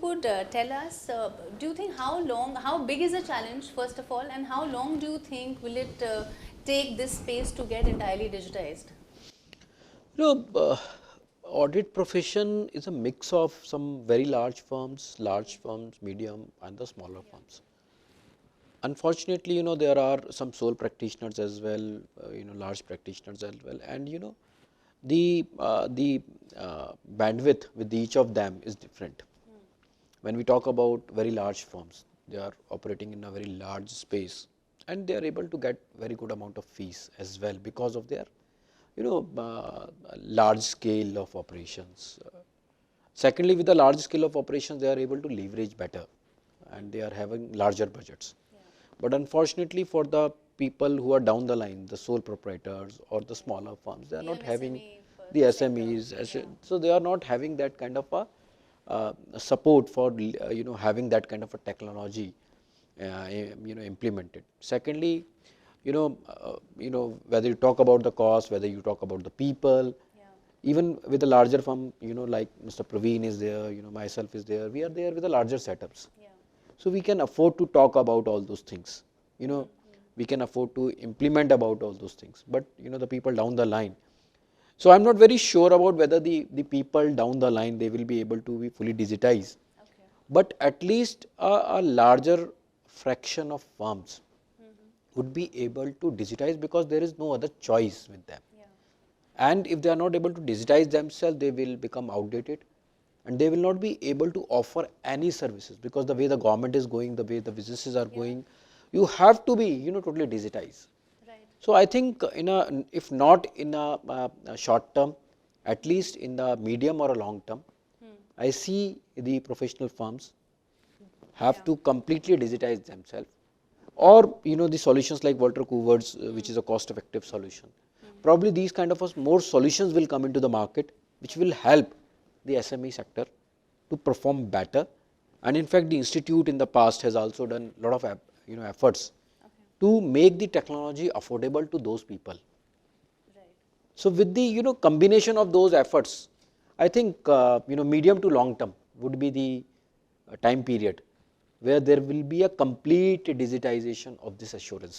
could tell us, do you think how big is the challenge first of all, and how long do you think will it take this space to get entirely digitized? You know, audit profession is a mix of some very large firms, medium, and the smaller firms. Unfortunately, there are some sole practitioners as well, large practitioners as well, and the bandwidth with each of them is different. When we talk about very large firms, they are operating in a very large space, and they are able to get very good amount of fees as well because of their large scale of operations. Secondly, with the large scale of operations, they are able to leverage better, and they are having larger budgets. But unfortunately, for the people who are down the line, the sole proprietors or the smaller firms, they are The not having MSME the sector. SMEs, so they are not having that kind of a support for having that kind of a technology implemented. Secondly, whether you talk about the cost, whether you talk about the people, even with a larger firm, like Mr. Praveen is there, myself is there, we are there with the larger setups. So we can afford to talk about all those things. We can afford to implement about all those things. But the people down the line. So I'm not very sure about whether the people down the line they will be able to be fully digitized. But at least a larger fraction of firms would be able to digitize because there is no other choice with them. And if they are not able to digitize themselves, they will become outdated, and they will not be able to offer any services because the way the government is going, the way the businesses are going, you have to be totally digitized. So I think if not in a short term, at least in the medium or a long term, I see the professional firms have to completely digitize themselves, or the solutions like Walter Coover's, which is a cost-effective solution. Probably these kind of more solutions will come into the market, which will help the SME sector to perform better. And in fact, the institute in the past has also done a lot of efforts to make the technology affordable to those people. So with the combination of those efforts, I think medium to long term would be the time period where there will be a complete digitization of this assurance